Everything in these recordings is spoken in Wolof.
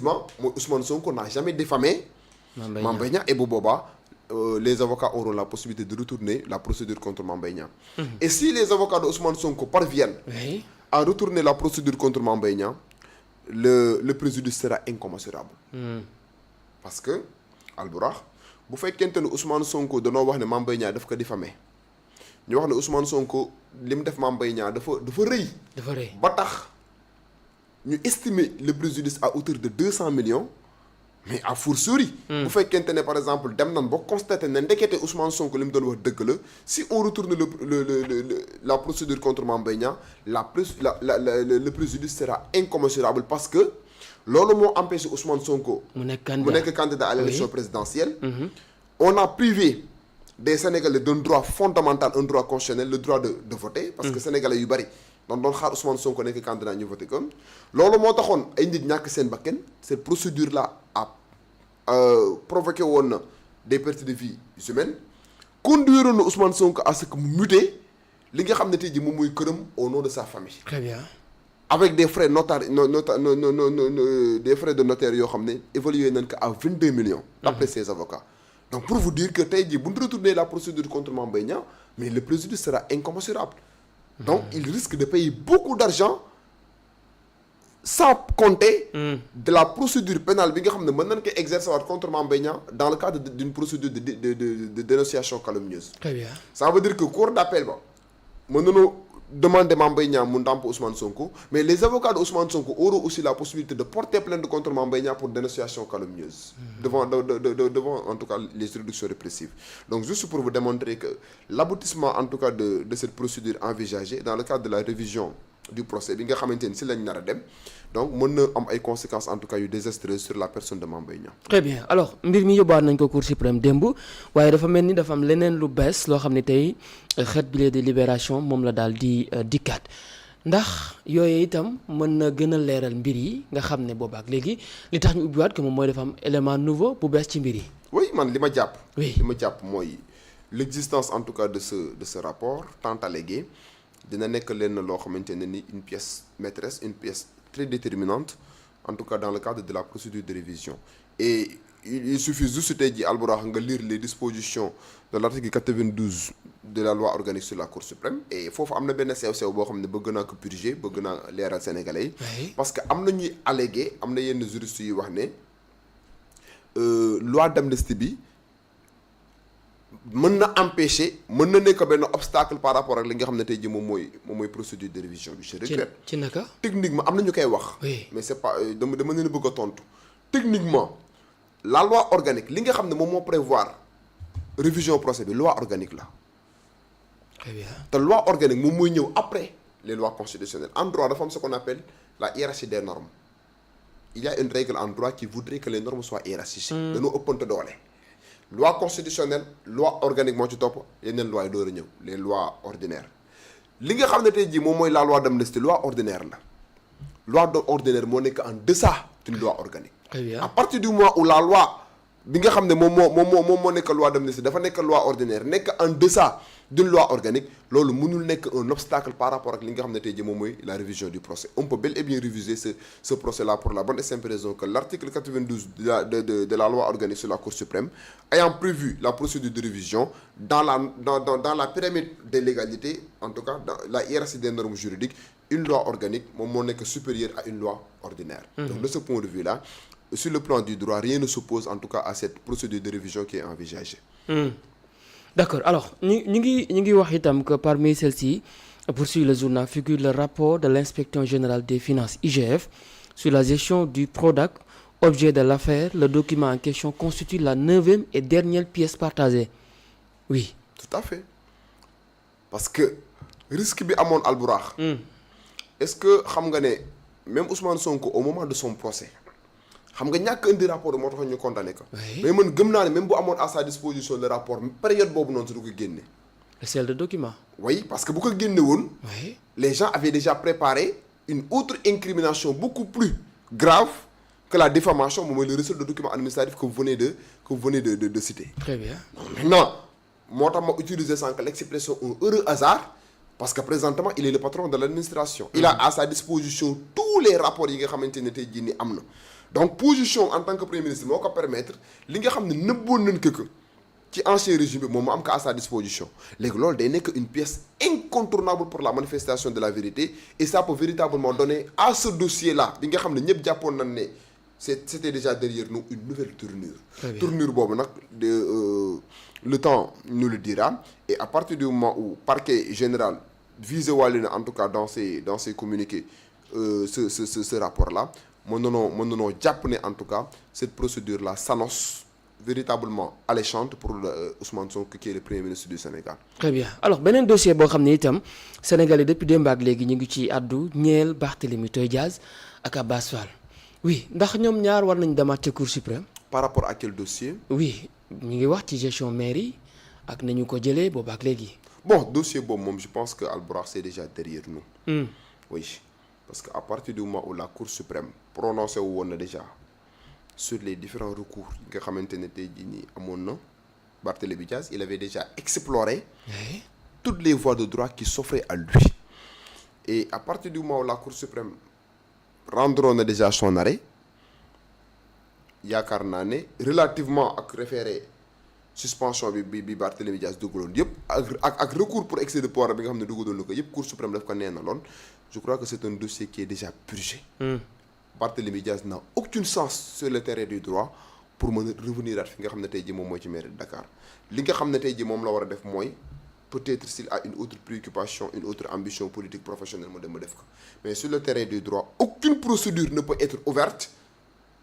mooy Ousmane Sonko n'a jamais diffamé Mame Mbaye Niang et bu boobaa les avocats auront la possibilité de retourner la procédure contre Mame Mbaye Niang. Et si les avocats de Ousmane Sonko parviennent à retourner la procédure contre Mame Mbaye Niang, le préjudice sera incommensurable. Parce que Albourakh bu fekkente ne Ousmane Sonko danoo wax ne Mame Mbaye Niang daf ko diffamé ñu wax ne Ousmane Sonko li mu def Mame Mbaye Niang dafa rëy. dafa rëy ba tax ñu estimer le préjudice à hauteur de 200 millions. mais à fortiori. bu fekkente ne par exemple dem nañ ba constater ne ndekete Ousmane Sonko li mu doon wax dëgg la si on retourne la procédure contre Mame Mbaye Niang le préjudice sera incommensurable parce que loolu moo empêché Ousmane Sonko. mu nekk candidat à l'élection présidentielle. On a privé des Sénégalais d'un droit fondamental, un droit constitutionnel, le droit de voter. Parce que Sénégalais yu bari doon xaar Ousmane Sonko nekk candidat ñu voté comme loolu moo taxoon ay nit ñàkk seen bakkan cette procédure là a provoqué woon na des pertes de vie humaines conduire na Ousmane Sonko à ce que mu muté li nga xam ne tey jii moom mooy këram au nom de sa famille. Très bien. Avec des frais des frais de notaire yoo xam ne évalué nañ ko à 22 millions. D'après ses avocats. Donc pour vous dire que tey jii bu ñu retourner la procédure contre Mame Mbaye Niang mais le préjudice sera incommensurable. Donc il risque de payer beaucoup d'argent sans compter de la procédure pénale bi nga xam ne mën nañ ko exercer waat contre Mame Mbaye Niang dans le cadre d'une procédure de dénonciation calomnieuse. Très bien. Ça veut dire que cour d'appel ba mën nañoo demander Mame Mbaye Niang mu ndàmp Ousmane Sonko mais les avocats de Ousmane Sonko auront aussi la possibilité de porter plainte contre Mame Mbaye Niang pour dénonciation calomnieuse devant en tout cas les juridictions répressives. Donc juste pour vous démontrer que l'aboutissement en tout cas de cette procédure envisagée dans le cadre de la révision du procès bi nga xamante ni si lañ nar a dem donc mën na am ay conséquences en tout cas yu désastreuses sur la personne de Mame Mbaye Niang. Très bien alors mbir mi yóbbaat nañ ko Cour suprême démb waaye dafa mel ni dafa am leneen lu bees loo xam ne tey xeet bi de libération moom la daal di dikkaat ndax yooyu itam mën na gën a leeral mbir yi nga xam ne boobaak léegi li tax ñu ubbiwaat que moom mooy dafa am élément nouveau bu bees ci mbir yi. oui man li ma jàpp. oui li ma jàpp mooy l'existence en tout cas de ce rapport tant allégué dina nekk leen loo xamante ne ni une pièce maîtresse une pièce très déterminante en tout cas dans le cadre de la procédure de révision et il suffit juste tey ji Albourakh nga lire les dispositions de l'article 92 de la loi organique sur la Cour suprême et foofu am na benn sew-sew boo xam ne bëgg naa ko purger bëgg naa leeral sénégalais yi parce que am na ñuy allégué am na yenn juristes yu wax ne loi d'amnistie bi mën na empêcher mën na nekk benn obstacle par rapport ak li nga xam ne tey jii moom mooy procédure de révision bi. je regrette ci naka. techniquement am na ñu koy wax. oui mais c'est pas dama leen bëgg a tontu. techniquement la loi organique li nga xam ne moom moo prévoir révision procès bi loi organique la. très bien te loi organique moom mooy ñëw après les lois constitutionnelles en droit dafa am ce qu'on appelle la hiérarchie des normes il y a une règle en droit qui voudrait que les normes soient hiérarchisées. dañoo ëppante doole. loi constitutionnelle loi organique moo ci topp yeneen loi yi door a ñëw les lois ordinaires li nga xam ne tey jii moom mooy la loi d'amnistie loi ordinaire la loi ordinaire moo nekk en deçà d'une loi organique. très bien à partir du moment où la loi bi nga xam ne moom moo nekk loi d'amnistie dafa nekk loi ordinaire nekk en deçà d'une loi organique loolu mënul nekk un obstacle par rapport ak li nga xam ne tey jii moom mooy la révision du procès on peut bel et bien réviser ce procès là pour la bonne et simple raison que l'article 92 de la loi organique sur la Cour suprême ayant prévu la procédure de révision dans la pyramide des légalités en tout cas dans la hiérarchie des normes juridiques une loi organique moom moo nekk supérieure à une loi ordinaire. Donc de ce point de vue là sur le plan du droit rien ne s'oppose en tout cas à cette procédure de révision qui est envisagée. D'accord alors ñu ngi wax itam que parmi celles-ci poursuit le journal figure le rapport de l'inspection générale des finances IGF sur la gestion du Prodac objet de l'affaire le document en question constitue la 9e et dernière pièce partagée oui. Tout à fait parce que risque bi amoon Albourakh. Est-ce que xam nga ne même Ousmane Sonko au moment de son procès xam nga ñàkk indi rapport moo tax ñu condamné ko. mais man gëm naa ne même bu amoon à sa disposition le rapport période boobu noonu su du ko génne. c'est le document. oui parce que bu ko génne woon. oui les gens avaient déjà préparé une autre incrimination beaucoup plus grave que la diffamation moom mooy le reçu de document administratif que vous venez de citer. très bien. maintenant moo tax ma utiliser sànq l'expression un heureux hasard. parce que présentement il est le patron de l'administration. il a à sa disposition tous les rapports yi nga xamante ne tey jii nii am na donc position en tant que premier ministre moo ko permettre li nga xam ne nëbboon nañ ko ci ancien régime bi moom mu am ko à sa disposition léegi loolu day nekk une pièce incontournable pour la manifestation de la vérité et ça peut véritablement donner à ce dossier là bi nga xam ne ñëpp jàppoon nañ ne c'était déjà derrière nous une nouvelle tournure boobu nag le temps nous le dira et à partir du moment où parquet général visé wàllu na en tout cas dans ses communiqués ce rapport là mën nanoo jàpp ne en tout cas cette procédure là s'annonce véritablement alléchante pour Ousmane Sonko qui est le premier ministre du Sénégal. Très bien alors beneen dossier boo xam ne itam Sénégalais depuis démb ak léegi ñu ngi ci àddu ñeel Barthélémy Dias ak Abass Fall oui ndax ñoom ñaar war nañ demaat ca Cour suprême. Par rapport à quel dossier? Oui ñu ngi wax ci gestion mairie ak nañu ko jëlee boobu ak léegi. Bon dossier boobu moom je pense que Albourakh c'est déjà derrière nous. Oui parce que à partir du moment où la Cour suprême prononcé wu woon na déjà sur les différents recours yi nga xamante ne tey jii nii amoon na Barthélémy Dias il avait déjà exploré toutes les voies de droit qui s'offraient à lui et à partir du moment où la Cour suprême rendroon na déjà son arrêt yaakaar naa ne relativement ak référé suspension bi Barthélémy Dias dugaloon yëpp ak recours pour excès de pouvoir bi nga xam ne dugaloon na ko yëpp Cour suprême daf ko neenaloon je crois que c'est un dossier qui est déjà purgé. Barthélémy Dias n'a aucune chance sur le terrain du droit pour mën a revenir at fi nga xam ne tey jii moom mooy ci mairie de Dakar li nga xam ne tey jii moom la war a def mooy peut-être s'il a une autre préoccupation une autre ambition politique professionnelle mu dem ma def ko mais sur le terrain du droit aucune procédure ne peut être ouverte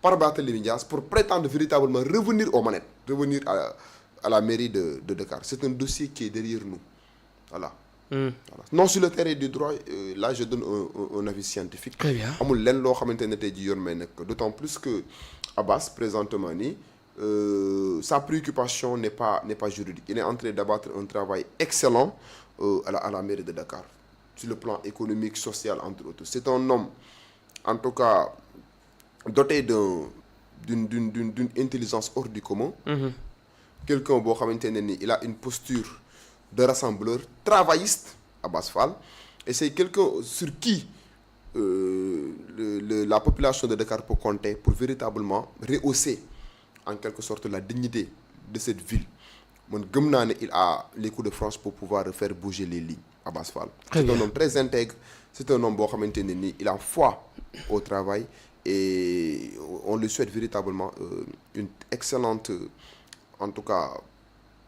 par Barthélémy Dias pour prétendre véritablement revenir aux manettes revenir à la mairie de Dakar c'est un dossier qui est derrière nous voilà. Voilà non sur le terrain du droit là je donne un avis scientifique. Très bien amul lenn loo xamante ne tey jii yoon may nekk d'autant plus que Abass présentement nii sa préoccupation n'est pas juridique il est en train d'abattre un travail excellent à la mairie de Dakar sur le plan économique social entre autres c'est un homme en tout cas doté d'une intelligence hors du commun. Quelqu'un boo xamante ne ni il a une posture de rassembleur travailliste Abass Fall et c'est quelqu'un sur qui la population de Dakar peut compter pour véritablement rehausser en quelque sorte la dignité de cette ville man gëm naa ne il a les coups de France pour pouvoir faire bouger les lignes Abass Fall. C'est un homme très intègre c'est un homme boo xamante ne ni il a foi au travail et on lui souhaite véritablement une excellente en tout cas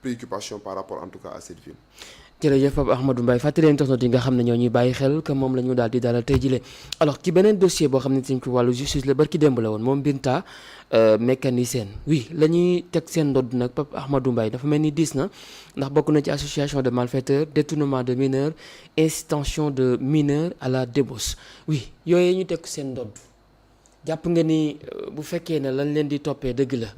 préoccupation par rapport en tout cas à cette ville. jërëjëf Pape Ahmadou Mbaye fàttali leen yi nga xam ne ñoo ñuy bàyyi xel que moom la ñu daal di dalal tey jile alors ci beneen dossier boo xam ne ci wàllu justice la barki démb la woon moom Binta mécanicienne oui la ñuy teg seen ndodd nag Pape Ahmadou Mbaye dafa mel ni diis na ndax bokk na ci association de malfaiteurs détournement de mineurs incitation de mineurs à la débauche oui yooyu ñu teg seen ndodd jàpp nga ni bu fekkee ne lañ leen di toppee dëgg la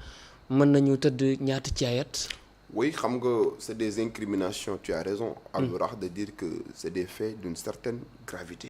mën nañu tëdd ñaata caayat. Oui xam nga c'est des incriminations tu as raison Albourakh de dire que c'est des faits d'une certaine gravité.